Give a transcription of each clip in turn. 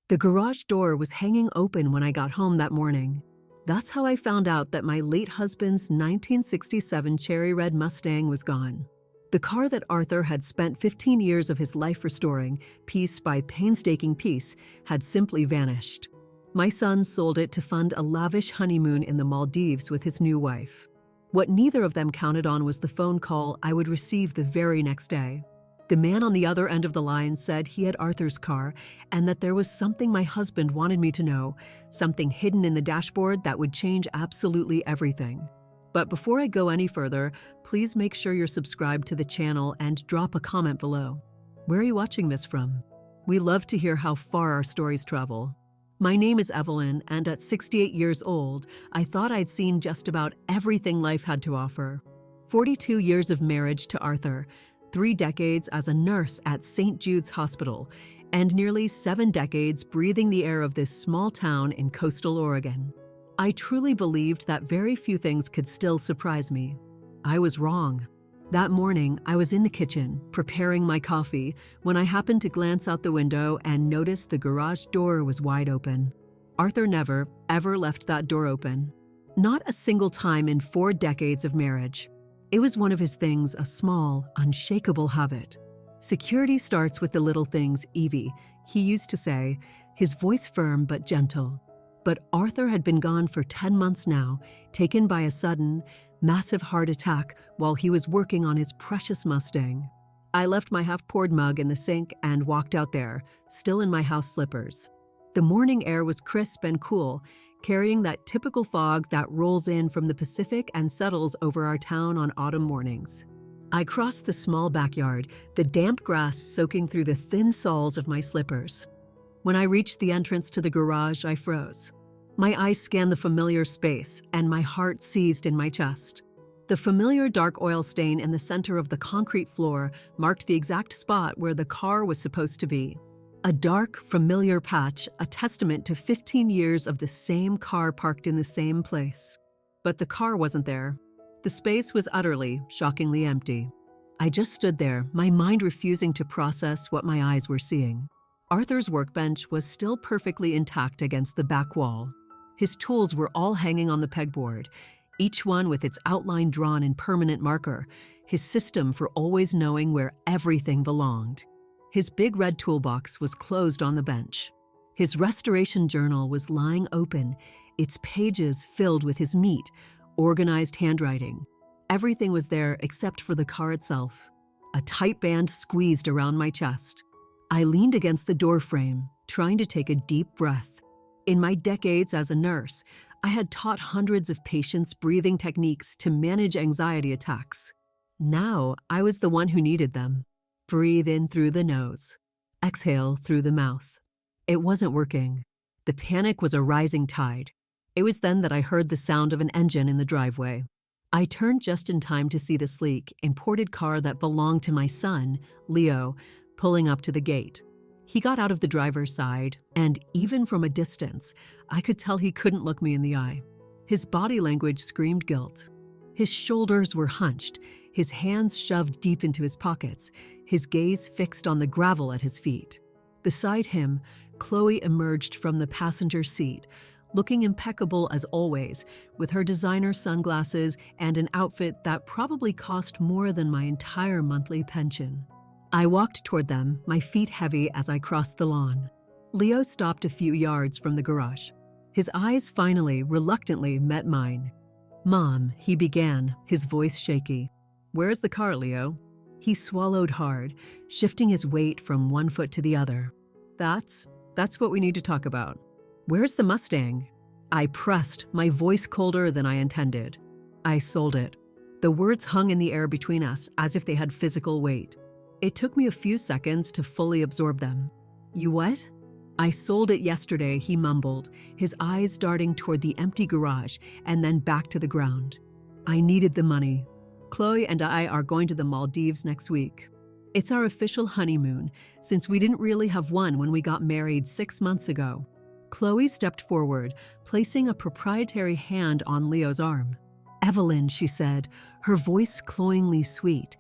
The garage door was hanging open when I got home that morning. That's how I found out that my late husband's 1967 cherry red Mustang was gone. The car that Arthur had spent 15 years of his life restoring, piece by painstaking piece, had simply vanished. My son sold it to fund a lavish honeymoon in the Maldives with his new wife. What neither of them counted on was the phone call I would receive the very next day. The man on the other end of the line said he had Arthur's car and that there was something my husband wanted me to know, something hidden in the dashboard that would change absolutely everything. But before I go any further, please make sure you're subscribed to the channel and drop a comment below. Where are you watching this from? We love to hear how far our stories travel. My name is Evelyn, and at 68 years old, I thought I'd seen just about everything life had to offer. 42 years of marriage to Arthur, 3 decades as a nurse at St. Jude's Hospital, and nearly 7 decades breathing the air of this small town in coastal Oregon. I truly believed that very few things could still surprise me. I was wrong. That morning, I was in the kitchen, preparing my coffee, when I happened to glance out the window and notice the garage door was wide open. Arthur never, ever left that door open. Not a single time in 4 decades of marriage. It was one of his things, a small, unshakable habit. Security starts with the little things, Evie, he used to say, his voice firm but gentle. But Arthur had been gone for 10 months now, taken by a sudden, massive heart attack while he was working on his precious Mustang. I left my half-poured mug in the sink and walked out there, still in my house slippers. The morning air was crisp and cool, carrying that typical fog that rolls in from the Pacific and settles over our town on autumn mornings. I crossed the small backyard, the damp grass soaking through the thin soles of my slippers. When I reached the entrance to the garage, I froze. My eyes scanned the familiar space, and my heart seized in my chest. The familiar dark oil stain in the center of the concrete floor marked the exact spot where the car was supposed to be. A dark, familiar patch, a testament to 15 years of the same car parked in the same place. But the car wasn't there. The space was utterly, shockingly empty. I just stood there, my mind refusing to process what my eyes were seeing. Arthur's workbench was still perfectly intact against the back wall. His tools were all hanging on the pegboard, each one with its outline drawn in permanent marker, his system for always knowing where everything belonged. His big red toolbox was closed on the bench. His restoration journal was lying open, its pages filled with his neat, organized handwriting. Everything was there except for the car itself. A tight band squeezed around my chest. I leaned against the doorframe, trying to take a deep breath. In my decades as a nurse, I had taught hundreds of patients breathing techniques to manage anxiety attacks. Now, I was the one who needed them. Breathe in through the nose. Exhale through the mouth. It wasn't working. The panic was a rising tide. It was then that I heard the sound of an engine in the driveway. I turned just in time to see the sleek, imported car that belonged to my son, Leo, pulling up to the gate. He got out of the driver's side, and even from a distance, I could tell he couldn't look me in the eye. His body language screamed guilt. His shoulders were hunched, his hands shoved deep into his pockets, his gaze fixed on the gravel at his feet. Beside him, Chloe emerged from the passenger seat, looking impeccable as always, with her designer sunglasses and an outfit that probably cost more than my entire monthly pension. I walked toward them, my feet heavy as I crossed the lawn. Leo stopped a few yards from the garage. His eyes finally, reluctantly met mine. "Mom," he began, his voice shaky. "Where's the car, Leo?" He swallowed hard, shifting his weight from one foot to the other. That's what we need to talk about. Where's the Mustang?" I pressed, my voice colder than I intended. "I sold it." The words hung in the air between us as if they had physical weight. It took me a few seconds to fully absorb them. "You what?" "I sold it yesterday," he mumbled, his eyes darting toward the empty garage and then back to the ground. "I needed the money. Chloe and I are going to the Maldives next week. It's our official honeymoon, since we didn't really have one when we got married 6 months ago." Chloe stepped forward, placing a proprietary hand on Leo's arm. "Evelyn," she said, her voice cloyingly sweet,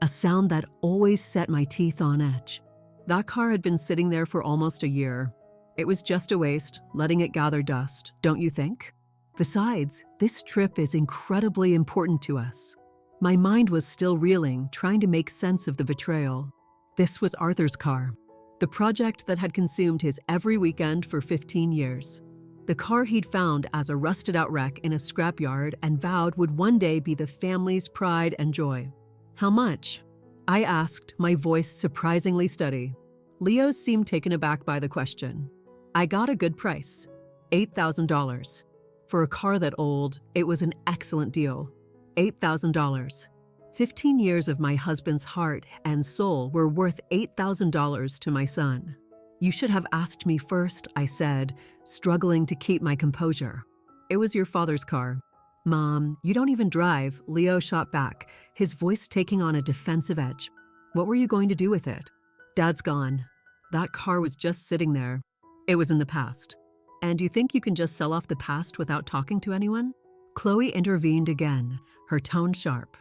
a sound that always set my teeth on edge. That car had been sitting there for almost a year. It was just a waste, letting it gather dust, don't you think? Besides, this trip is incredibly important to us. My mind was still reeling, trying to make sense of the betrayal. This was Arthur's car, the project that had consumed his every weekend for 15 years. The car he'd found as a rusted-out wreck in a scrapyard and vowed would one day be the family's pride and joy. How much? I asked, my voice surprisingly steady. Leo seemed taken aback by the question. I got a good price, $8,000. For a car that old, it was an excellent deal. $8,000. 15 years of my husband's heart and soul were worth $8,000 to my son. You should have asked me first, I said, struggling to keep my composure. It was your father's car. Mom, you don't even drive, Leo shot back, his voice taking on a defensive edge. What were you going to do with it? Dad's gone. That car was just sitting there. It was in the past. And you think you can just sell off the past without talking to anyone? Chloe intervened again, her tone sharp.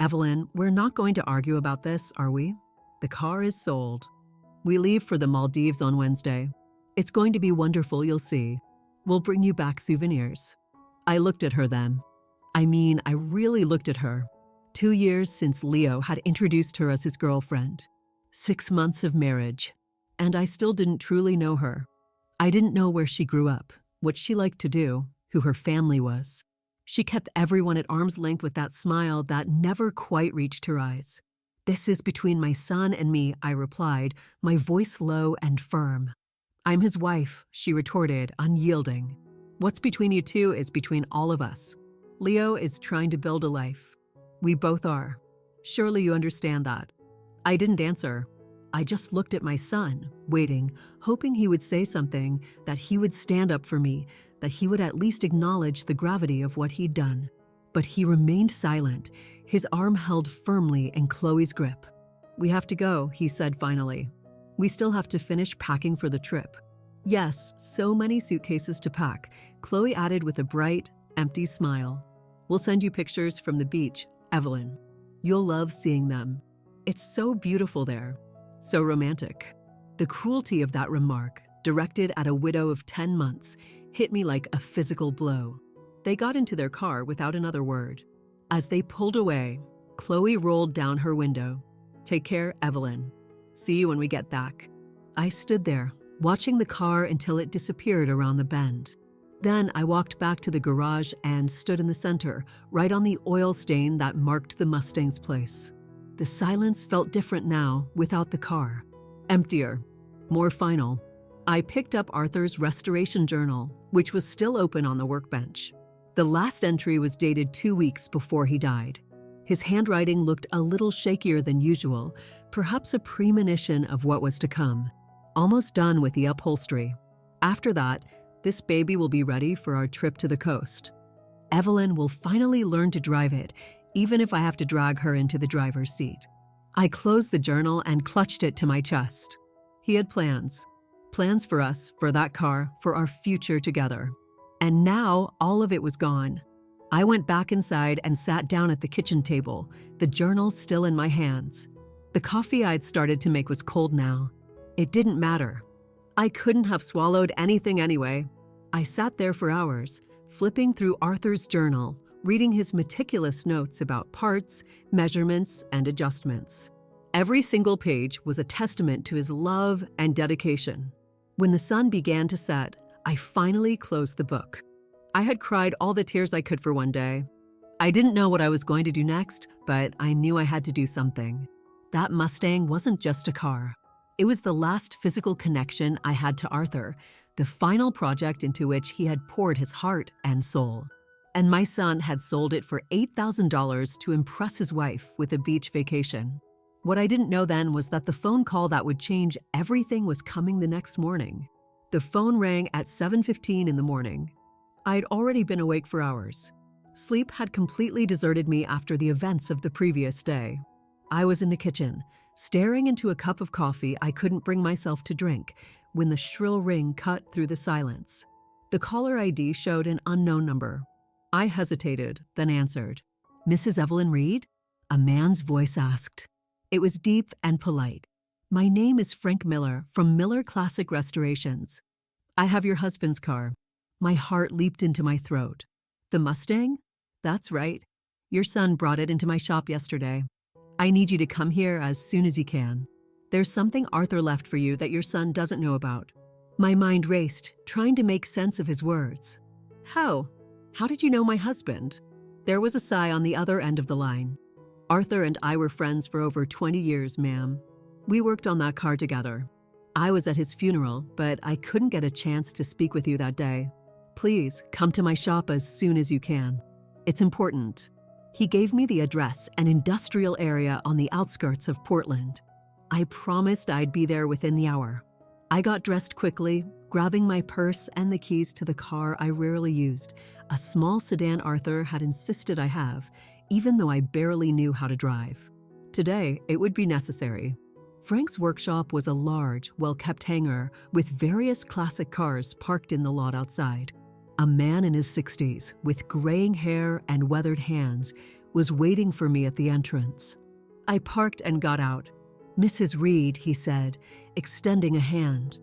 Evelyn, we're not going to argue about this, are we? The car is sold. We leave for the Maldives on Wednesday. It's going to be wonderful, you'll see. We'll bring you back souvenirs. I looked at her then. I really looked at her. 2 years since Leo had introduced her as his girlfriend. 6 months of marriage. And I still didn't truly know her. I didn't know where she grew up, what she liked to do, who her family was. She kept everyone at arm's length with that smile that never quite reached her eyes. This is between my son and me, I replied, my voice low and firm. I'm his wife, she retorted, unyielding. What's between you two is between all of us. Leo is trying to build a life. We both are. Surely you understand that. I didn't answer. I just looked at my son, waiting, hoping he would say something, that he would stand up for me, that he would at least acknowledge the gravity of what he'd done. But he remained silent, his arm held firmly in Chloe's grip. We have to go, he said finally. We still have to finish packing for the trip. Yes, so many suitcases to pack, Chloe added with a bright, empty smile. We'll send you pictures from the beach, Evelyn. You'll love seeing them. It's so beautiful there. So romantic. The cruelty of that remark, directed at a widow of 10 months, hit me like a physical blow. They got into their car without another word. As they pulled away, Chloe rolled down her window. Take care, Evelyn. See you when we get back. I stood there, watching the car until it disappeared around the bend. Then I walked back to the garage and stood in the center, right on the oil stain that marked the Mustang's place. The silence felt different now, without the car. Emptier, more final. I picked up Arthur's restoration journal, which was still open on the workbench. The last entry was dated 2 weeks before he died. His handwriting looked a little shakier than usual, perhaps a premonition of what was to come. Almost done with the upholstery. After that, this baby will be ready for our trip to the coast. Evelyn will finally learn to drive it, even if I have to drag her into the driver's seat. I closed the journal and clutched it to my chest. He had plans. Plans for us, for that car, for our future together. And now, all of it was gone. I went back inside and sat down at the kitchen table, the journal still in my hands. The coffee I'd started to make was cold now. It didn't matter. I couldn't have swallowed anything anyway. I sat there for hours, flipping through Arthur's journal, reading his meticulous notes about parts, measurements, and adjustments. Every single page was a testament to his love and dedication. When the sun began to set, I finally closed the book. I had cried all the tears I could for one day. I didn't know what I was going to do next, but I knew I had to do something. That Mustang wasn't just a car. It was the last physical connection I had to Arthur, the final project into which he had poured his heart and soul. And my son had sold it for $8,000 to impress his wife with a beach vacation. What I didn't know then was that the phone call that would change everything was coming the next morning. The phone rang at 7:15 in the morning. I'd already been awake for hours. Sleep had completely deserted me after the events of the previous day. I was in the kitchen, staring into a cup of coffee I couldn't bring myself to drink, when the shrill ring cut through the silence. The caller ID showed an unknown number. I hesitated, then answered. Mrs. Evelyn Reed? A man's voice asked. It was deep and polite. My name is Frank Miller from Miller Classic Restorations. I have your husband's car. My heart leaped into my throat. The Mustang? That's right. Your son brought it into my shop yesterday. I need you to come here as soon as you can. There's something Arthur left for you that your son doesn't know about. My mind raced, trying to make sense of his words. How? How did you know my husband? There was a sigh on the other end of the line. Arthur and I were friends for over 20 years, ma'am. We worked on that car together. I was at his funeral, but I couldn't get a chance to speak with you that day. Please, come to my shop as soon as you can. It's important. He gave me the address, an industrial area on the outskirts of Portland. I promised I'd be there within the hour. I got dressed quickly, grabbing my purse and the keys to the car I rarely used, a small sedan Arthur had insisted I have, even though I barely knew how to drive. Today, it would be necessary. Frank's workshop was a large, well-kept hangar with various classic cars parked in the lot outside. A man in his 60s, with graying hair and weathered hands, was waiting for me at the entrance. I parked and got out. "Mrs. Reed," he said, extending a hand.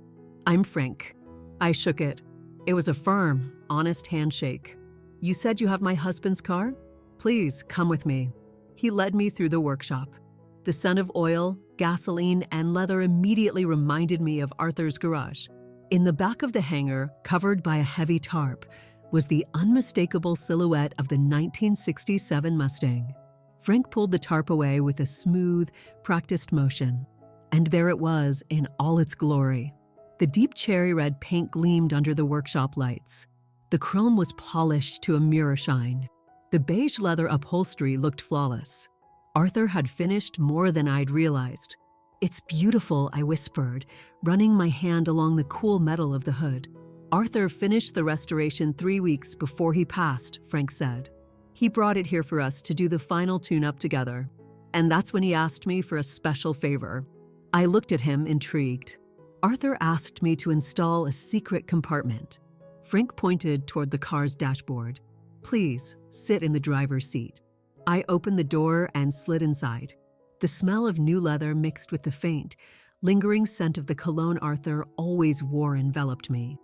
"I'm Frank." I shook it. It was a firm, honest handshake. "You said you have my husband's car? Please, come with me." He led me through the workshop. The scent of oil, gasoline, and leather immediately reminded me of Arthur's garage. In the back of the hangar, covered by a heavy tarp, was the unmistakable silhouette of the 1967 Mustang. Frank pulled the tarp away with a smooth, practiced motion. And there it was in all its glory. The deep cherry red paint gleamed under the workshop lights. The chrome was polished to a mirror shine. The beige leather upholstery looked flawless. Arthur had finished more than I'd realized. "It's beautiful," I whispered, running my hand along the cool metal of the hood. "Arthur finished the restoration 3 weeks before he passed," Frank said. "He brought it here for us to do the final tune-up together. And that's when he asked me for a special favor." I looked at him, intrigued. "Arthur asked me to install a secret compartment." Frank pointed toward the car's dashboard. "Please, sit in the driver's seat." I opened the door and slid inside. The smell of new leather mixed with the faint, lingering scent of the cologne Arthur always wore enveloped me.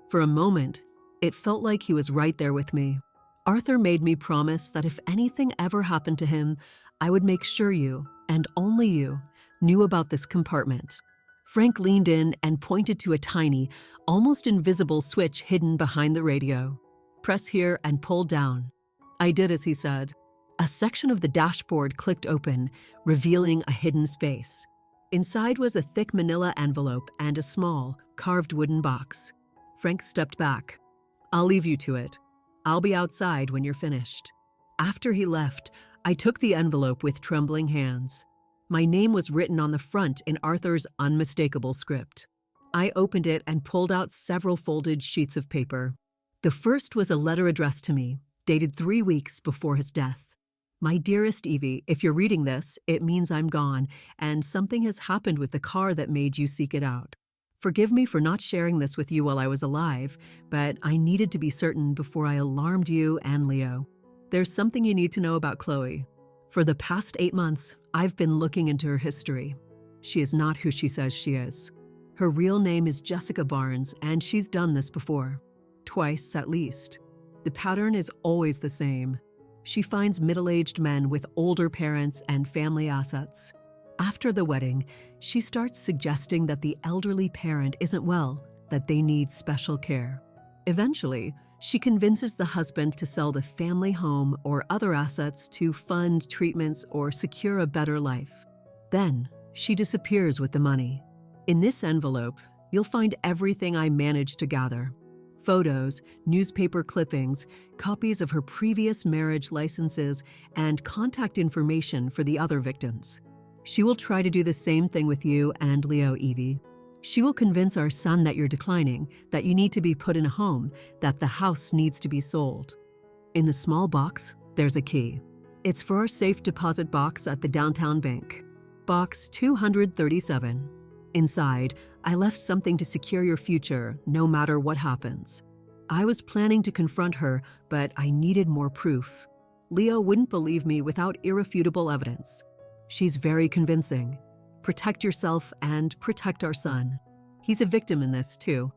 For a moment, it felt like he was right there with me. Arthur made me promise that if anything ever happened to him, I would make sure you, and only you, knew about this compartment. Frank leaned in and pointed to a tiny, almost invisible switch hidden behind the radio. "Press here and pull down." I did as he said. A section of the dashboard clicked open, revealing a hidden space. Inside was a thick manila envelope and a small, carved wooden box. Frank stepped back. "I'll leave you to it. I'll be outside when you're finished." After he left, I took the envelope with trembling hands. My name was written on the front in Arthur's unmistakable script. I opened it and pulled out several folded sheets of paper. The first was a letter addressed to me, dated 3 weeks before his death. "My dearest Evie, if you're reading this, it means I'm gone, and something has happened with the car that made you seek it out. Forgive me for not sharing this with you while I was alive, but I needed to be certain before I alarmed you and Leo. There's something you need to know about Chloe. For the past 8 months, I've been looking into her history. She is not who she says she is. Her real name is Jessica Barnes, and she's done this before. Twice, at least. The pattern is always the same. She finds middle-aged men with older parents and family assets. After the wedding, she starts suggesting that the elderly parent isn't well, that they need special care. Eventually, she convinces the husband to sell the family home or other assets to fund treatments or secure a better life. Then, she disappears with the money. In this envelope, you'll find everything I managed to gather. Photos, newspaper clippings, copies of her previous marriage licenses, and contact information for the other victims. She will try to do the same thing with you and Leo, Evie. She will convince our son that you're declining, that you need to be put in a home, that the house needs to be sold. In the small box, there's a key. It's for our safe deposit box at the downtown bank. Box 237. Inside, I left something to secure your future, no matter what happens. I was planning to confront her, but I needed more proof. Leo wouldn't believe me without irrefutable evidence. She's very convincing. Protect yourself and protect our son. He's a victim in this, too.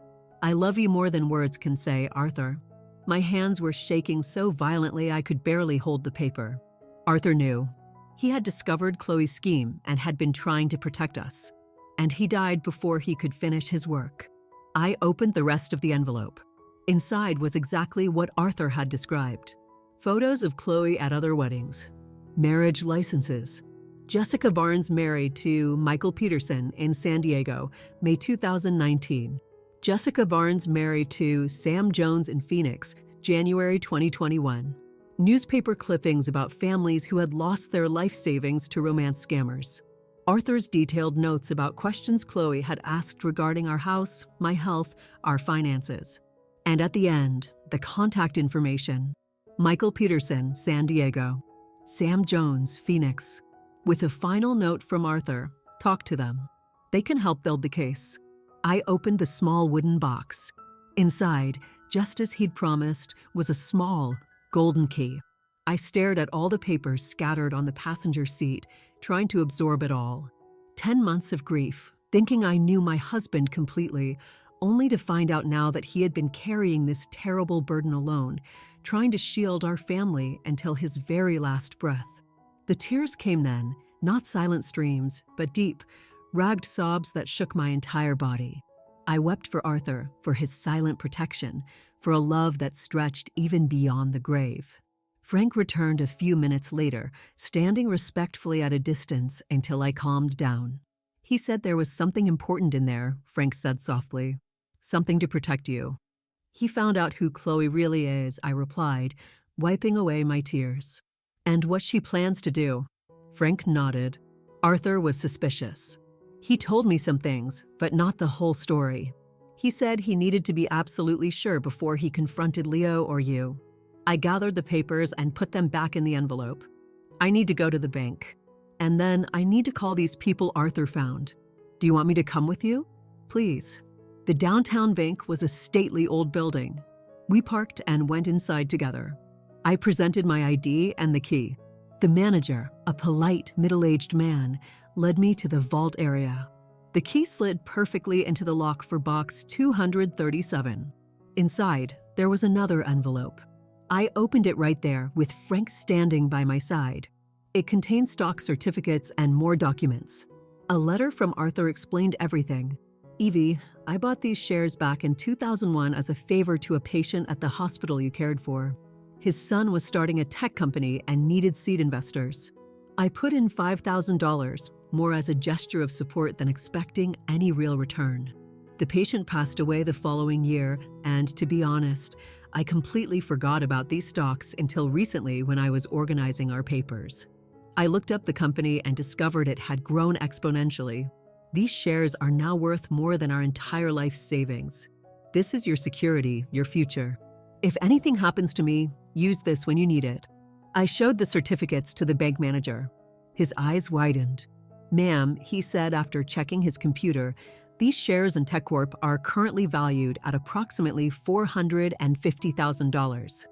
I love you more than words can say, Arthur. My hands were shaking so violently I could barely hold the paper. Arthur knew. He had discovered Chloe's scheme and had been trying to protect us. And he died before he could finish his work. I opened the rest of the envelope. Inside was exactly what Arthur had described. Photos of Chloe at other weddings. Marriage licenses. Jessica Barnes married to Michael Peterson in San Diego, May 2019. Jessica Barnes married to Sam Jones in Phoenix, January 2021. Newspaper clippings about families who had lost their life savings to romance scammers. Arthur's detailed notes about questions Chloe had asked regarding our house, my health, our finances. And at the end, the contact information. Michael Peterson, San Diego. Sam Jones, Phoenix. With a final note from Arthur, talk to them. They can help build the case. I opened the small wooden box. Inside, just as he'd promised, was a small, golden key. I stared at all the papers scattered on the passenger seat, trying to absorb it all. 10 months of grief, thinking I knew my husband completely, only to find out now that he had been carrying this terrible burden alone, trying to shield our family until his very last breath. The tears came then, not silent streams, but deep, ragged sobs that shook my entire body. I wept for Arthur, for his silent protection, for a love that stretched even beyond the grave. Frank returned a few minutes later, standing respectfully at a distance until I calmed down. He said there was something important in there, Frank said softly. Something to protect you. He found out who Chloe really is, I replied, wiping away my tears. And what she plans to do. Frank nodded. Arthur was suspicious. He told me some things, but not the whole story. He said he needed to be absolutely sure before he confronted Leo or you. I gathered the papers and put them back in the envelope. I need to go to the bank. And then I need to call these people Arthur found. Do you want me to come with you? Please. The downtown bank was a stately old building. We parked and went inside together. I presented my ID and the key. The manager, a polite, middle-aged man, led me to the vault area. The key slid perfectly into the lock for box 237. Inside, there was another envelope. I opened it right there, with Frank standing by my side. It contained stock certificates and more documents. A letter from Arthur explained everything. Evie, I bought these shares back in 2001 as a favor to a patient at the hospital you cared for. His son was starting a tech company and needed seed investors. I put in $5,000, more as a gesture of support than expecting any real return. The patient passed away the following year, and to be honest, I completely forgot about these stocks until recently when I was organizing our papers. I looked up the company and discovered it had grown exponentially. These shares are now worth more than our entire life savings. This is your security, your future. If anything happens to me, use this when you need it. I showed the certificates to the bank manager. His eyes widened. Ma'am, he said after checking his computer, these shares in TechCorp are currently valued at approximately $450,000.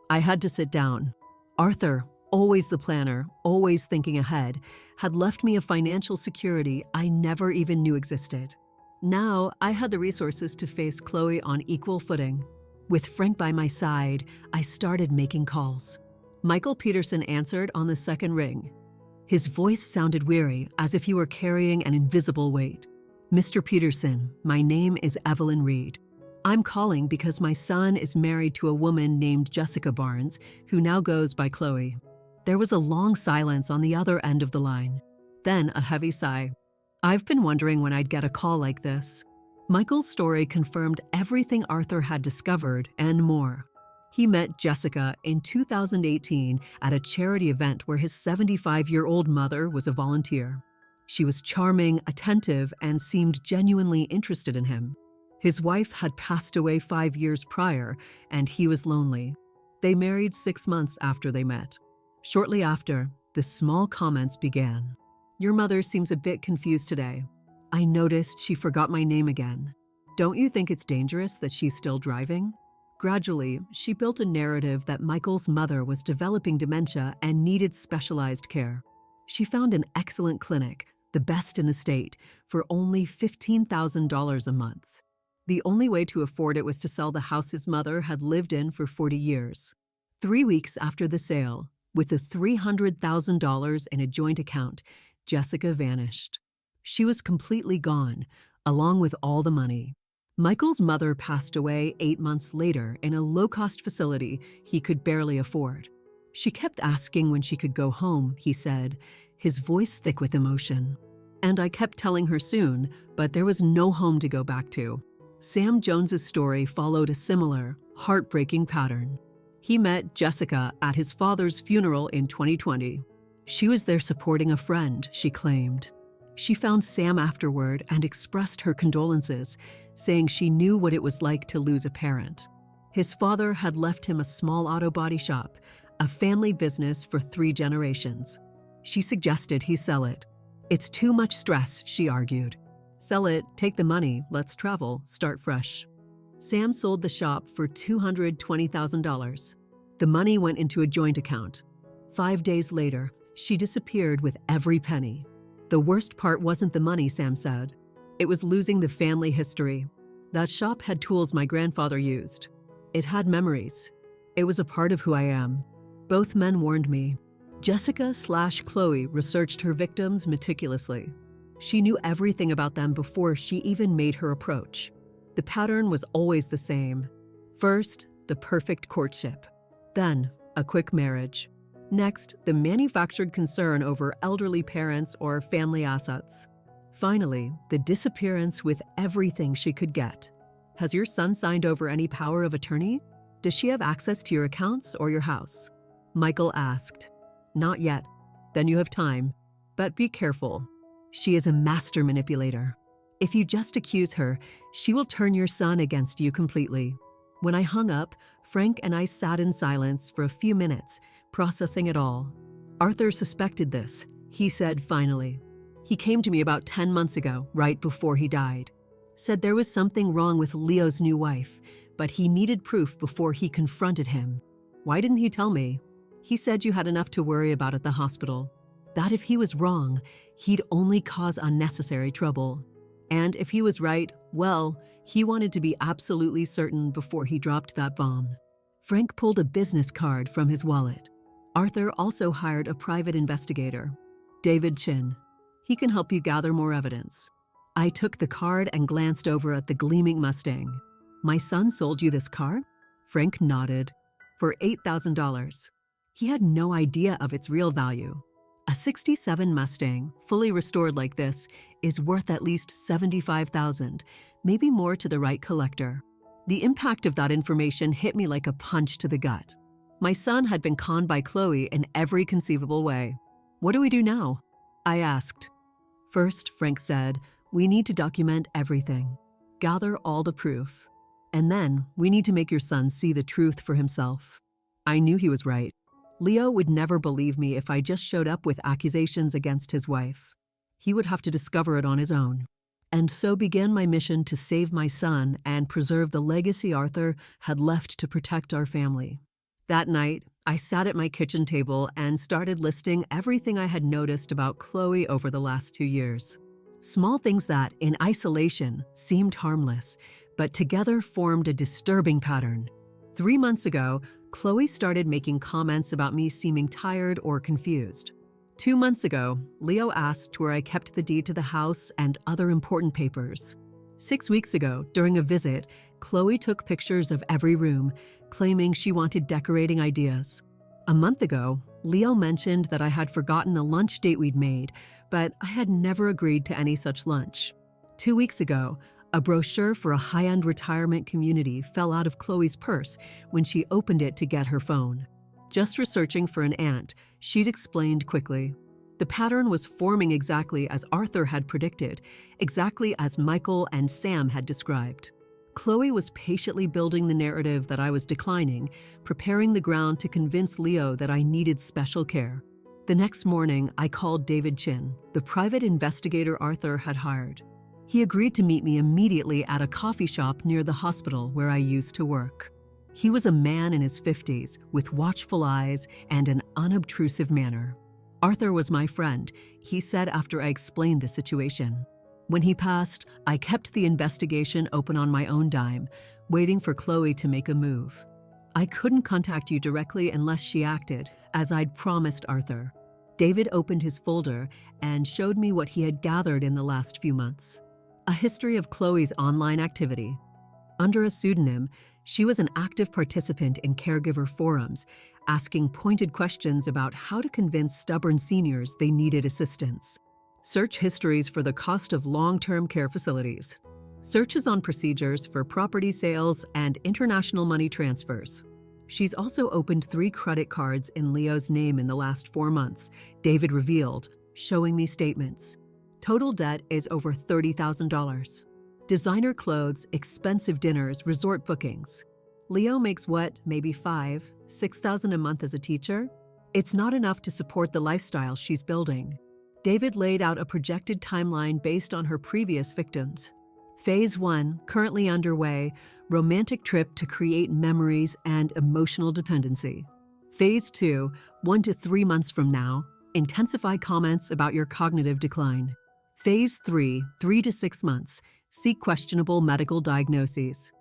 I had to sit down. Arthur, always the planner, always thinking ahead, had left me a financial security I never even knew existed. Now, I had the resources to face Chloe on equal footing. With Frank by my side, I started making calls. Michael Peterson answered on the second ring. His voice sounded weary, as if he were carrying an invisible weight. Mr. Peterson, my name is Evelyn Reed. I'm calling because my son is married to a woman named Jessica Barnes, who now goes by Chloe. There was a long silence on the other end of the line. Then a heavy sigh. I've been wondering when I'd get a call like this. Michael's story confirmed everything Arthur had discovered and more. He met Jessica in 2018 at a charity event where his 75-year-old mother was a volunteer. She was charming, attentive, and seemed genuinely interested in him. His wife had passed away 5 years prior, and he was lonely. They married 6 months after they met. Shortly after, the small comments began. Your mother seems a bit confused today. I noticed she forgot my name again. Don't you think it's dangerous that she's still driving? Gradually, she built a narrative that Michael's mother was developing dementia and needed specialized care. She found an excellent clinic, the best in the state, for only $15,000 a month. The only way to afford it was to sell the house his mother had lived in for 40 years. 3 weeks after the sale, with the $300,000 in a joint account, Jessica vanished. She was completely gone, along with all the money. Michael's mother passed away 8 months later in a low-cost facility he could barely afford. She kept asking when she could go home, he said, his voice thick with emotion. And I kept telling her soon, but there was no home to go back to. Sam Jones's story followed a similar, heartbreaking pattern. He met Jessica at his father's funeral in 2020. She was there supporting a friend, she claimed. She found Sam afterward and expressed her condolences, saying she knew what it was like to lose a parent. His father had left him a small auto body shop, a family business for 3 generations. She suggested he sell it. It's too much stress, she argued. Sell it, take the money, let's travel, start fresh. Sam sold the shop for $220,000. The money went into a joint account. 5 days later, she disappeared with every penny. The worst part wasn't the money, Sam said. It was losing the family history. That shop had tools my grandfather used. It had memories. It was a part of who I am. Both men warned me. Jessica/Chloe researched her victims meticulously. She knew everything about them before she even made her approach. The pattern was always the same. First, the perfect courtship. Then, a quick marriage. Next, the manufactured concern over elderly parents or family assets. Finally, the disappearance with everything she could get. Has your son signed over any power of attorney? Does she have access to your accounts or your house? Michael asked. Not yet. Then you have time. But be careful. She is a master manipulator. If you just accuse her, she will turn your son against you completely. When I hung up, Frank and I sat in silence for a few minutes, processing it all. Arthur suspected this, he said finally. He came to me about 10 months ago, right before he died. Said there was something wrong with Leo's new wife, but he needed proof before he confronted him. Why didn't he tell me? He said you had enough to worry about at the hospital. That if he was wrong, he'd only cause unnecessary trouble. And if he was right, well, he wanted to be absolutely certain before he dropped that bomb. Frank pulled a business card from his wallet. Arthur also hired a private investigator, David Chin. He can help you gather more evidence. I took the card and glanced over at the gleaming Mustang. My son sold you this car? Frank nodded. For $8,000. He had no idea of its real value. A '67 Mustang, fully restored like this, is worth at least $75,000, maybe more to the right collector. The impact of that information hit me like a punch to the gut. My son had been conned by Chloe in every conceivable way. What do we do now? I asked. First, Frank said, we need to document everything. Gather all the proof. And then, we need to make your son see the truth for himself. I knew he was right. Leo would never believe me if I just showed up with accusations against his wife. He would have to discover it on his own. And so began my mission to save my son and preserve the legacy Arthur had left to protect our family. That night, I sat at my kitchen table and started listing everything I had noticed about Chloe over the last 2 years. Small things that, in isolation, seemed harmless, but together formed a disturbing pattern. 3 months ago, Chloe started making comments about me seeming tired or confused. 2 months ago, Leo asked where I kept the deed to the house and other important papers. 6 weeks ago, during a visit, Chloe took pictures of every room, claiming she wanted decorating ideas. A month ago, Leo mentioned that I had forgotten a lunch date we'd made, but I had never agreed to any such lunch. 2 weeks ago, a brochure for a high-end retirement community fell out of Chloe's purse when she opened it to get her phone. Just researching for an aunt, she'd explained quickly. The pattern was forming exactly as Arthur had predicted, exactly as Michael and Sam had described. Chloe was patiently building the narrative that I was declining, preparing the ground to convince Leo that I needed special care. The next morning, I called David Chin, the private investigator Arthur had hired. He agreed to meet me immediately at a coffee shop near the hospital where I used to work. He was a man in his 50s with watchful eyes and an unobtrusive manner. Arthur was my friend, he said after I explained the situation. When he passed, I kept the investigation open on my own dime, waiting for Chloe to make a move. I couldn't contact you directly unless she acted, as I'd promised Arthur. David opened his folder and showed me what he had gathered in the last few months. A history of Chloe's online activity. Under a pseudonym, she was an active participant in caregiver forums, asking pointed questions about how to convince stubborn seniors they needed assistance. Search histories for the cost of long-term care facilities. Searches on procedures for property sales and international money transfers. She's also opened 3 credit cards in Leo's name in the last 4 months, David revealed, showing me statements. Total debt is over $30,000. Designer clothes, expensive dinners, resort bookings. Leo makes what, maybe $5,000-6,000 a month as a teacher? It's not enough to support the lifestyle she's building. David laid out a projected timeline based on her previous victims. Phase 1, currently underway, romantic trip to create memories and emotional dependency. Phase 2, 1 to 3 months from now, intensify comments about your cognitive decline. Phase 3, 3 to 6 months, seek questionable medical diagnoses.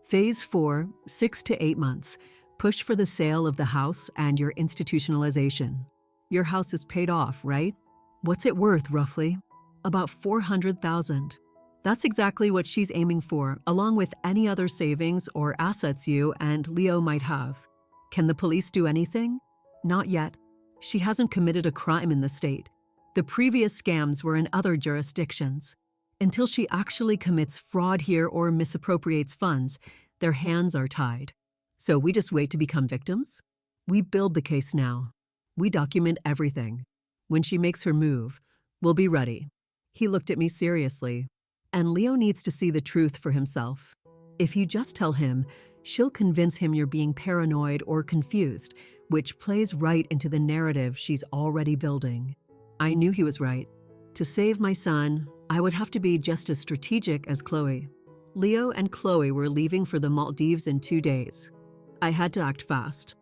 Phase 4, 6 to 8 months, push for the sale of the house and your institutionalization. Your house is paid off, right? What's it worth, roughly? About $400,000. That's exactly what she's aiming for, along with any other savings or assets you and Leo might have. Can the police do anything? Not yet. She hasn't committed a crime in the state. The previous scams were in other jurisdictions. Until she actually commits fraud here or misappropriates funds, their hands are tied. So we just wait to become victims? We build the case now. We document everything. When she makes her move, we'll be ready. He looked at me seriously. And Leo needs to see the truth for himself. If you just tell him, she'll convince him you're being paranoid or confused, which plays right into the narrative she's already building. I knew he was right. To save my son, I would have to be just as strategic as Chloe. Leo and Chloe were leaving for the Maldives in 2 days. I had to act fast.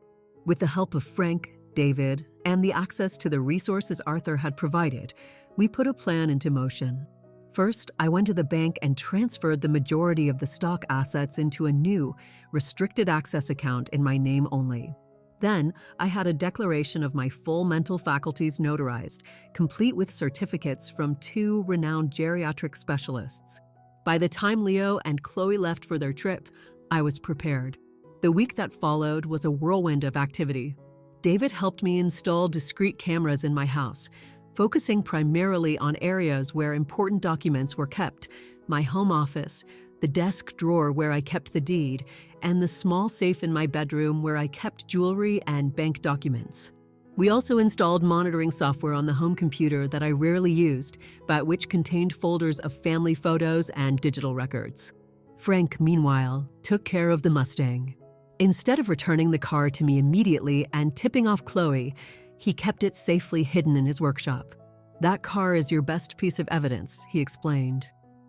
With the help of Frank, David, and the access to the resources Arthur had provided, we put a plan into motion. First, I went to the bank and transferred the majority of the stock assets into a new, restricted access account in my name only. Then, I had a declaration of my full mental faculties notarized, complete with certificates from 2 renowned geriatric specialists. By the time Leo and Chloe left for their trip, I was prepared. The week that followed was a whirlwind of activity. David helped me install discrete cameras in my house, focusing primarily on areas where important documents were kept: my home office, the desk drawer where I kept the deed, and the small safe in my bedroom where I kept jewelry and bank documents. We also installed monitoring software on the home computer that I rarely used, but which contained folders of family photos and digital records. Frank, meanwhile, took care of the Mustang. Instead of returning the car to me immediately and tipping off Chloe, he kept it safely hidden in his workshop. That car is your best piece of evidence, he explained.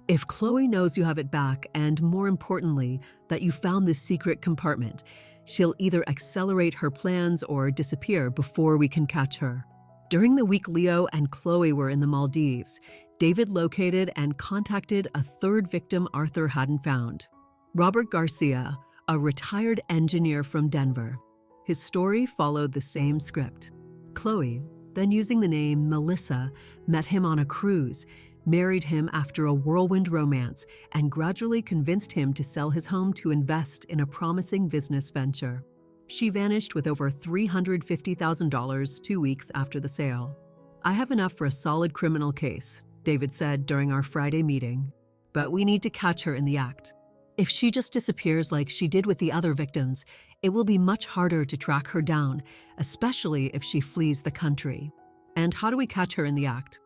If Chloe knows you have it back, and more importantly, that you found this secret compartment, she'll either accelerate her plans or disappear before we can catch her. During the week Leo and Chloe were in the Maldives, David located and contacted a 3rd victim Arthur hadn't found. Robert Garcia, a retired engineer from Denver. His story followed the same script. Chloe, then using the name Melissa, met him on a cruise, married him after a whirlwind romance, and gradually convinced him to sell his home to invest in a promising business venture. She vanished with over $350,000 2 weeks after the sale. I have enough for a solid criminal case, David said during our Friday meeting, but we need to catch her in the act. If she just disappears like she did with the other victims, it will be much harder to track her down, especially if she flees the country. And how do we catch her in the act?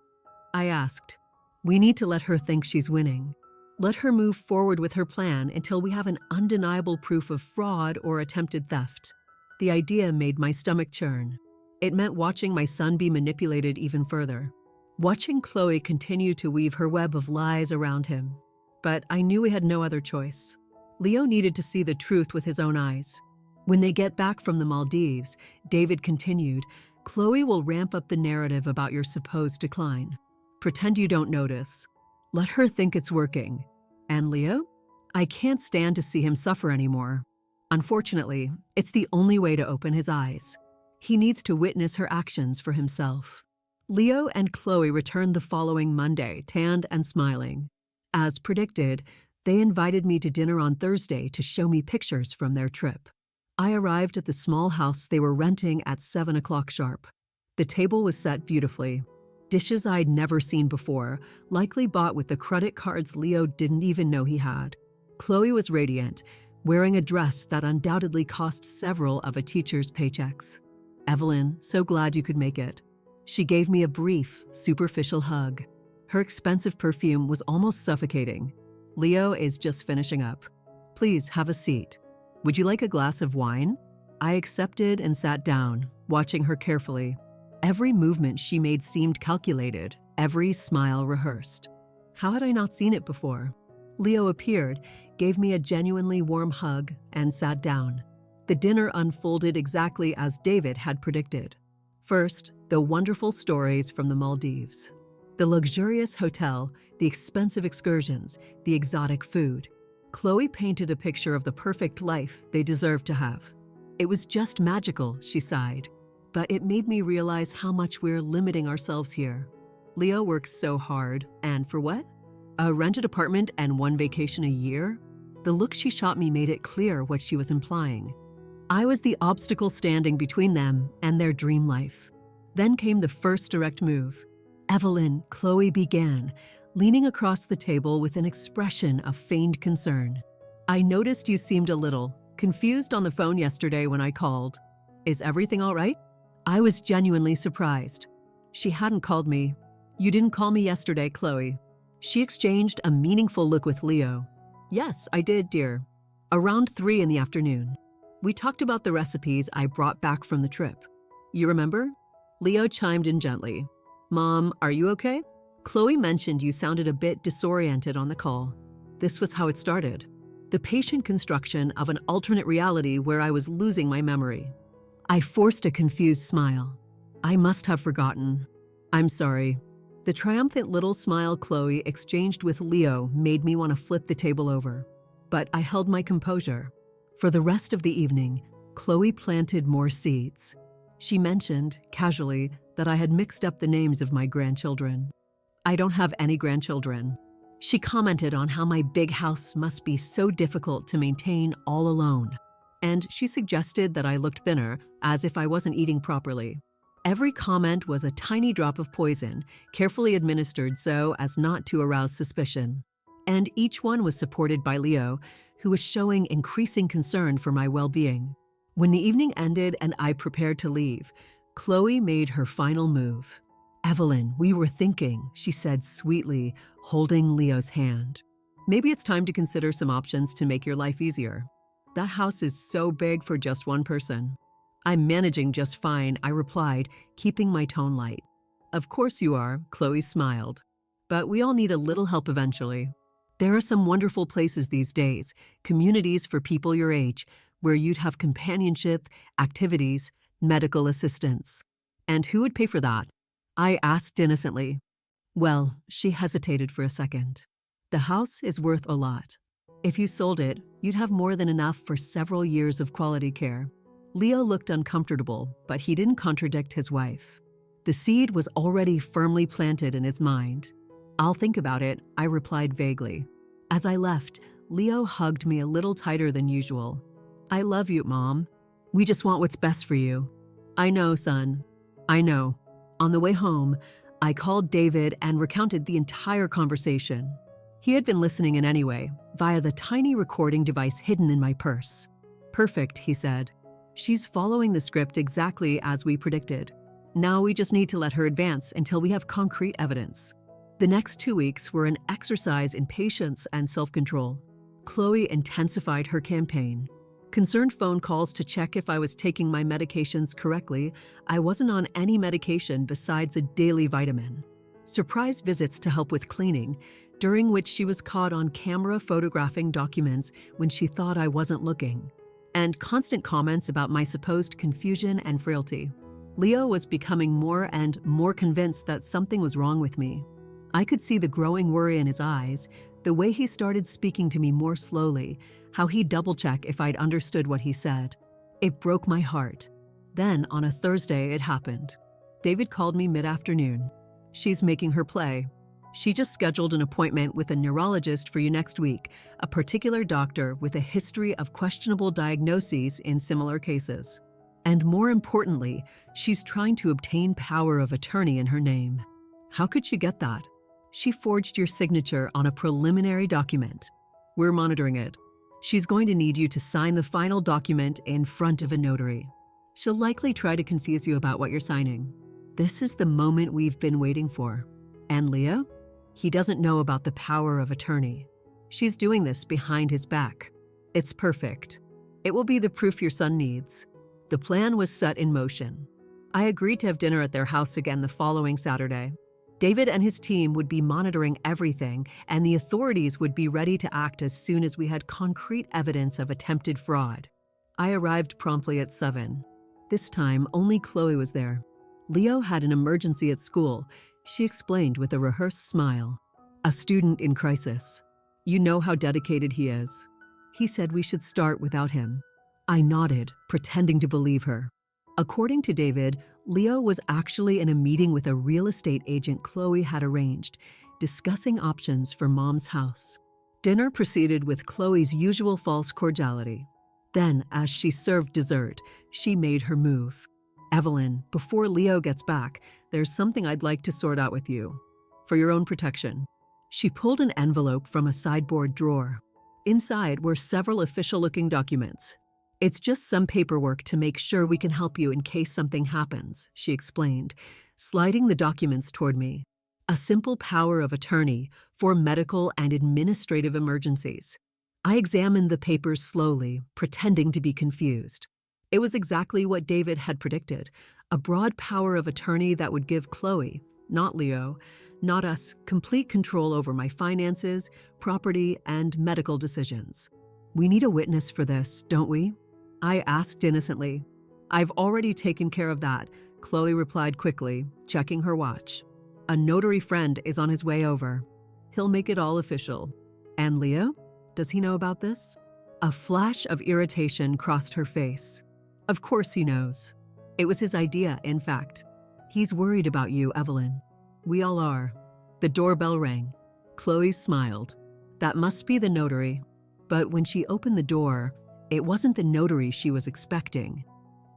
I asked. We need to let her think she's winning. Let her move forward with her plan until we have an undeniable proof of fraud or attempted theft. The idea made my stomach churn. It meant watching my son be manipulated even further. Watching Chloe continue to weave her web of lies around him. But I knew we had no other choice. Leo needed to see the truth with his own eyes. When they get back from the Maldives, David continued, Chloe will ramp up the narrative about your supposed decline. Pretend you don't notice. Let her think it's working. And Leo? I can't stand to see him suffer anymore. Unfortunately, it's the only way to open his eyes. He needs to witness her actions for himself. Leo and Chloe returned the following Monday, tanned and smiling. As predicted, they invited me to dinner on Thursday to show me pictures from their trip. I arrived at the small house they were renting at 7 o'clock sharp. The table was set beautifully. Dishes I'd never seen before, likely bought with the credit cards Leo didn't even know he had. Chloe was radiant, wearing a dress that undoubtedly cost several of a teacher's paychecks. Evelyn, so glad you could make it. She gave me a brief, superficial hug. Her expensive perfume was almost suffocating. Leo is just finishing up. Please have a seat. Would you like a glass of wine? I accepted and sat down, watching her carefully. Every movement she made seemed calculated, every smile rehearsed. How had I not seen it before? Leo appeared, gave me a genuinely warm hug, and sat down. The dinner unfolded exactly as David had predicted. First, the wonderful stories from the Maldives. The luxurious hotel, the expensive excursions, the exotic food. Chloe painted a picture of the perfect life they deserved to have. It was just magical, she sighed. But it made me realize how much we're limiting ourselves here. Leo works so hard, and for what? A rented apartment and one vacation a year? The look she shot me made it clear what she was implying. I was the obstacle standing between them and their dream life. Then came the first direct move. Evelyn, Chloe began, leaning across the table with an expression of feigned concern. I noticed you seemed a little confused on the phone yesterday when I called. Is everything all right? I was genuinely surprised. She hadn't called me. You didn't call me yesterday, Chloe. She exchanged a meaningful look with Leo. Yes, I did, dear. Around 3 in the afternoon. We talked about the recipes I brought back from the trip. You remember? Leo chimed in gently. Mom, are you okay? Chloe mentioned you sounded a bit disoriented on the call. This was how it started. The patient construction of an alternate reality where I was losing my memory. I forced a confused smile. I must have forgotten. I'm sorry. The triumphant little smile Chloe exchanged with Leo made me want to flip the table over. But I held my composure. For the rest of the evening, Chloe planted more seeds. She mentioned, casually, that I had mixed up the names of my grandchildren. I don't have any grandchildren. She commented on how my big house must be so difficult to maintain all alone. And she suggested that I looked thinner, as if I wasn't eating properly. Every comment was a tiny drop of poison, carefully administered so as not to arouse suspicion. And each one was supported by Leo, who was showing increasing concern for my well-being. When the evening ended and I prepared to leave, Chloe made her final move. Evelyn, we were thinking, she said sweetly, holding Leo's hand. Maybe it's time to consider some options to make your life easier. That house is so big for just one person. I'm managing just fine, I replied, keeping my tone light. Of course you are, Chloe smiled. But we all need a little help eventually. There are some wonderful places these days, communities for people your age, where you'd have companionship, activities, medical assistance. And who would pay for that? I asked innocently. Well, she hesitated for a second. The house is worth a lot. If you sold it, you'd have more than enough for several years of quality care. Leo looked uncomfortable, but he didn't contradict his wife. The seed was already firmly planted in his mind. I'll think about it, I replied vaguely. As I left, Leo hugged me a little tighter than usual. I love you, Mom. We just want what's best for you. I know, son. I know. On the way home, I called David and recounted the entire conversation. He had been listening in anyway, via the tiny recording device hidden in my purse. Perfect, he said. She's following the script exactly as we predicted. Now we just need to let her advance until we have concrete evidence. The next 2 weeks were an exercise in patience and self-control. Chloe intensified her campaign. Concerned phone calls to check if I was taking my medications correctly. I wasn't on any medication besides a daily vitamin. Surprise visits to help with cleaning, during which she was caught on camera photographing documents when she thought I wasn't looking. And constant comments about my supposed confusion and frailty. Leo was becoming more and more convinced that something was wrong with me. I could see the growing worry in his eyes, the way he started speaking to me more slowly, how he'd double-check if I'd understood what he said. It broke my heart. Then, on a Thursday, it happened. David called me mid-afternoon. "She's making her play. She just scheduled an appointment with a neurologist for you next week, a particular doctor with a history of questionable diagnoses in similar cases. And more importantly, she's trying to obtain power of attorney in her name." How could she get that? "She forged your signature on a preliminary document. We're monitoring it. She's going to need you to sign the final document in front of a notary. She'll likely try to confuse you about what you're signing. This is the moment we've been waiting for." And Leo? He doesn't know about the power of attorney. She's doing this behind his back. It's perfect. It will be the proof your son needs. The plan was set in motion. I agreed to have dinner at their house again the following Saturday. David and his team would be monitoring everything, and the authorities would be ready to act as soon as we had concrete evidence of attempted fraud. I arrived promptly at 7. This time, only Chloe was there. Leo had an emergency at school, she explained with a rehearsed smile. "A student in crisis. You know how dedicated he is. He said we should start without him." I nodded, pretending to believe her. According to David, Leo was actually in a meeting with a real estate agent Chloe had arranged, discussing options for Mom's house. Dinner proceeded with Chloe's usual false cordiality. Then, as she served dessert, she made her move. "Evelyn, before Leo gets back, there's something I'd like to sort out with you. For your own protection." She pulled an envelope from a sideboard drawer. Inside were several official-looking documents. "It's just some paperwork to make sure we can help you in case something happens," she explained, sliding the documents toward me. "A simple power of attorney for medical and administrative emergencies." I examined the papers slowly, pretending to be confused. It was exactly what David had predicted, a broad power of attorney that would give Chloe, not Leo, not us, complete control over my finances, property, and medical decisions. "We need a witness for this, don't we?" I asked innocently. "I've already taken care of that," Chloe replied quickly, checking her watch. "A notary friend is on his way over. He'll make it all official." "And Leo? Does he know about this?" A flash of irritation crossed her face. "Of course he knows. It was his idea, in fact. He's worried about you, Evelyn. We all are." The doorbell rang. Chloe smiled. That must be the notary. But when she opened the door, it wasn't the notary she was expecting.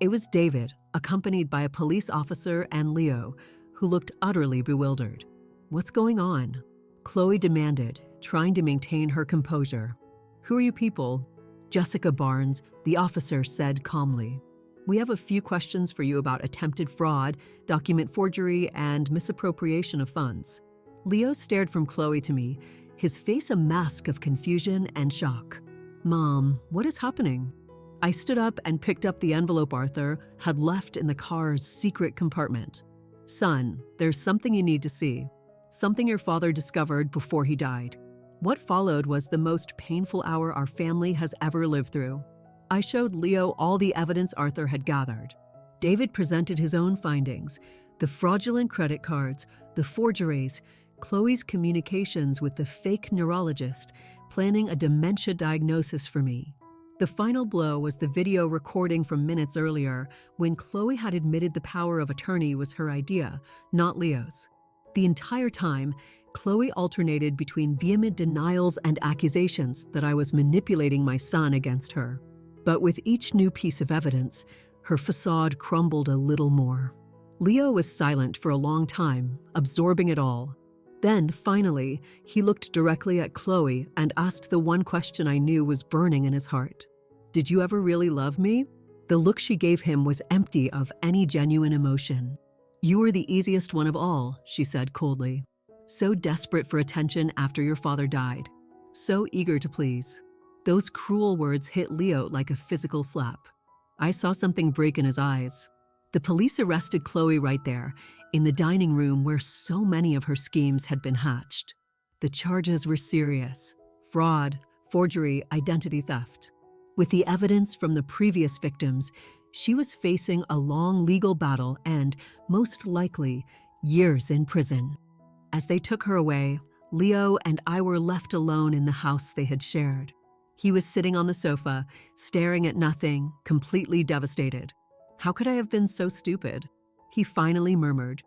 It was David, accompanied by a police officer and Leo, who looked utterly bewildered. "What's going on?" Chloe demanded, trying to maintain her composure. "Who are you people?" Jessica Barnes, the officer, said calmly. "We have a few questions for you about attempted fraud, document forgery, and misappropriation of funds." Leo stared from Chloe to me, his face a mask of confusion and shock. "Mom, what is happening?" I stood up and picked up the envelope Arthur had left in the car's secret compartment. "Son, there's something you need to see. Something your father discovered before he died." What followed was the most painful hour our family has ever lived through. I showed Leo all the evidence Arthur had gathered. David presented his own findings: the fraudulent credit cards, the forgeries, Chloe's communications with the fake neurologist, planning a dementia diagnosis for me. The final blow was the video recording from minutes earlier, when Chloe had admitted the power of attorney was her idea, not Leo's. The entire time, Chloe alternated between vehement denials and accusations that I was manipulating my son against her. But with each new piece of evidence, her facade crumbled a little more. Leo was silent for a long time, absorbing it all. Then, finally, he looked directly at Chloe and asked the one question I knew was burning in his heart. "Did you ever really love me?" The look she gave him was empty of any genuine emotion. "You were the easiest one of all," she said coldly. "So desperate for attention after your father died. So eager to please." Those cruel words hit Leo like a physical slap. I saw something break in his eyes. The police arrested Chloe right there, in the dining room where so many of her schemes had been hatched. The charges were serious: fraud, forgery, identity theft. With the evidence from the previous victims, she was facing a long legal battle and, most likely, years in prison. As they took her away, Leo and I were left alone in the house they had shared. He was sitting on the sofa, staring at nothing, completely devastated. How could I have been so stupid? He finally murmured.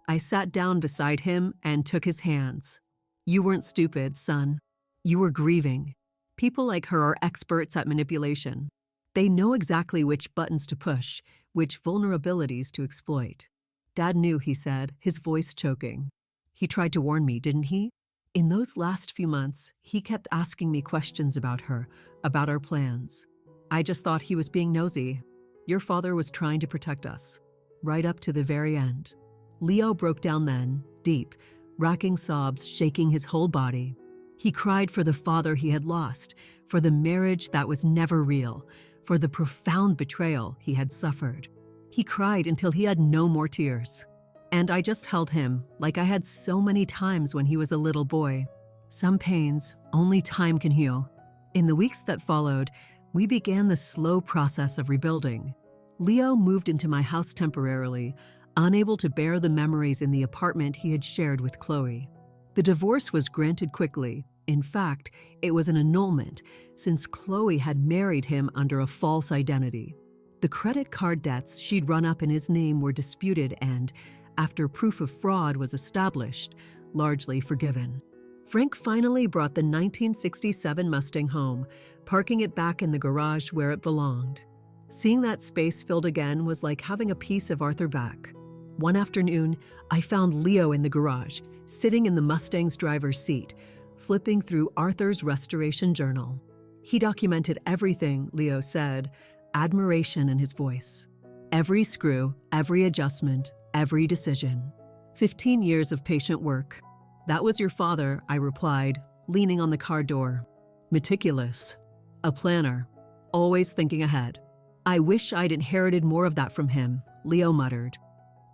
I sat down beside him and took his hands. You weren't stupid, son. You were grieving. People like her are experts at manipulation. They know exactly which buttons to push, which vulnerabilities to exploit. Dad knew, he said, his voice choking. He tried to warn me, didn't he? In those last few months, he kept asking me questions about her, about our plans. I just thought he was being nosy. Your father was trying to protect us, right up to the very end. Leo broke down then, deep, racking sobs, shaking his whole body. He cried for the father he had lost, for the marriage that was never real, for the profound betrayal he had suffered. He cried until he had no more tears. And I just held him like I had so many times when he was a little boy. Some pains only time can heal. In the weeks that followed, we began the slow process of rebuilding. Leo moved into my house temporarily, unable to bear the memories in the apartment he had shared with Chloe. The divorce was granted quickly. In fact, it was an annulment, since Chloe had married him under a false identity. The credit card debts she'd run up in his name were disputed and, after proof of fraud was established, largely forgiven. Frank finally brought the 1967 Mustang home, parking it back in the garage where it belonged. Seeing that space filled again was like having a piece of Arthur back. One afternoon, I found Leo in the garage, sitting in the Mustang's driver's seat, flipping through Arthur's restoration journal. He documented everything, Leo said, admiration in his voice. Every screw, every adjustment, every decision. 15 years of patient work. That was your father, I replied, leaning on the car door. Meticulous. A planner. Always thinking ahead. I wish I'd inherited more of that from him, Leo muttered.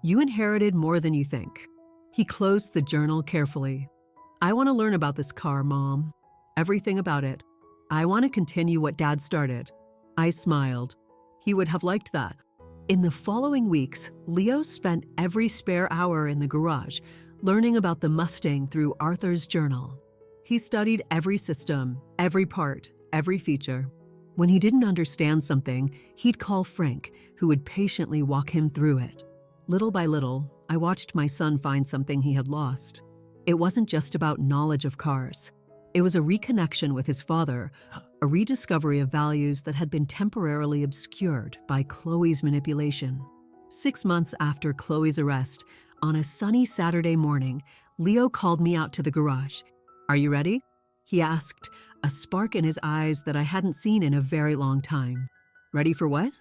You inherited more than you think. He closed the journal carefully. I want to learn about this car, Mom. Everything about it. I want to continue what Dad started. I smiled. He would have liked that. In the following weeks, Leo spent every spare hour in the garage, learning about the Mustang through Arthur's journal. He studied every system, every part, every feature. When he didn't understand something, he'd call Frank, who would patiently walk him through it. Little by little, I watched my son find something he had lost. It wasn't just about knowledge of cars. It was a reconnection with his father, a rediscovery of values that had been temporarily obscured by Chloe's manipulation. 6 months after Chloe's arrest, on a sunny Saturday morning, Leo called me out to the garage. Are you ready? He asked, a spark in his eyes that I hadn't seen in a very long time. Ready for what?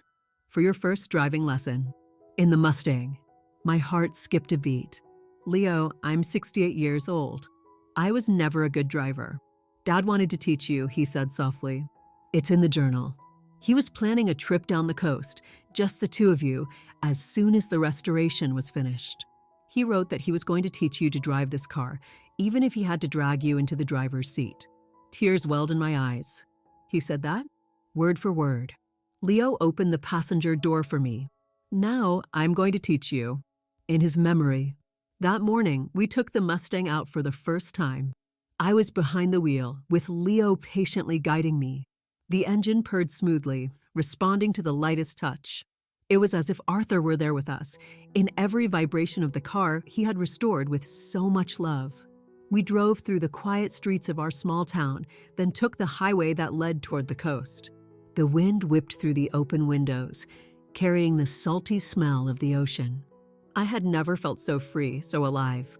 For your first driving lesson. In the Mustang. My heart skipped a beat. Leo, I'm 68 years old. I was never a good driver. Dad wanted to teach you, he said softly. It's in the journal. He was planning a trip down the coast, just the two of you, as soon as the restoration was finished. He wrote that he was going to teach you to drive this car, even if he had to drag you into the driver's seat. Tears welled in my eyes. He said that, word for word. Leo opened the passenger door for me. Now I'm going to teach you. In his memory. That morning, we took the Mustang out for the first time. I was behind the wheel, with Leo patiently guiding me. The engine purred smoothly, responding to the lightest touch. It was as if Arthur were there with us. In every vibration of the car, he had restored with so much love. We drove through the quiet streets of our small town, then took the highway that led toward the coast. The wind whipped through the open windows, carrying the salty smell of the ocean. I had never felt so free, so alive.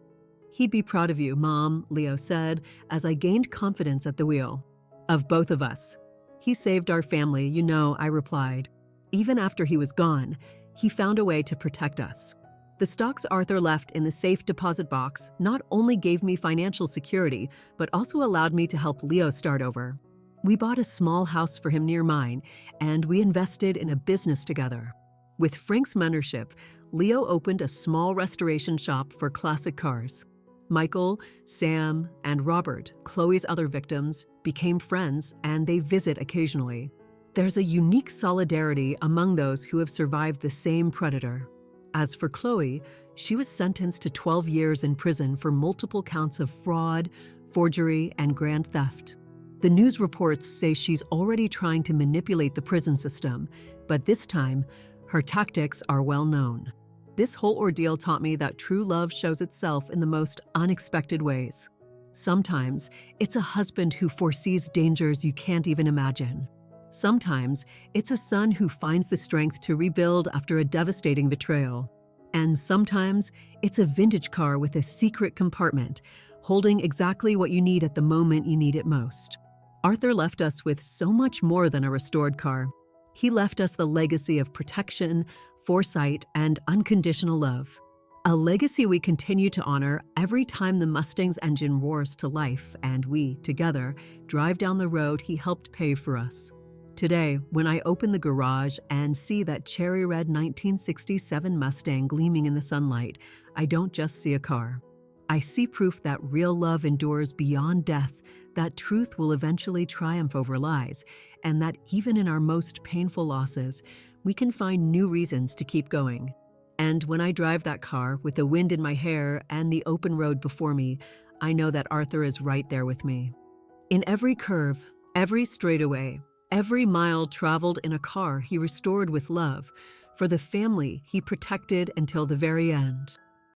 He'd be proud of you, Mom, Leo said, as I gained confidence at the wheel. Of both of us. He saved our family, you know, I replied. Even after he was gone, he found a way to protect us. The stocks Arthur left in the safe deposit box not only gave me financial security, but also allowed me to help Leo start over. We bought a small house for him near mine, and we invested in a business together. With Frank's mentorship, Leo opened a small restoration shop for classic cars. Michael, Sam, and Robert, Chloe's other victims, became friends, and they visit occasionally. There's a unique solidarity among those who have survived the same predator. As for Chloe, She was sentenced to 12 years in prison for multiple counts of fraud, forgery, and grand theft. The news reports say she's already trying to manipulate the prison system, but this time, her tactics are well known. This whole ordeal taught me that true love shows itself in the most unexpected ways. Sometimes, it's a husband who foresees dangers you can't even imagine. Sometimes, it's a son who finds the strength to rebuild after a devastating betrayal. And sometimes, it's a vintage car with a secret compartment, holding exactly what you need at the moment you need it most. Arthur left us with so much more than a restored car. He left us the legacy of protection, foresight, and unconditional love. A legacy we continue to honor every time the Mustang's engine roars to life and we, together, drive down the road he helped pave for us. Today, when I open the garage and see that cherry red 1967 Mustang gleaming in the sunlight, I don't just see a car. I see proof that real love endures beyond death, that truth will eventually triumph over lies, and that even in our most painful losses, we can find new reasons to keep going. And when I drive that car with the wind in my hair and the open road before me, I know that Arthur is right there with me. In every curve, every straightaway, every mile traveled in a car he restored with love, for the family he protected until the very end.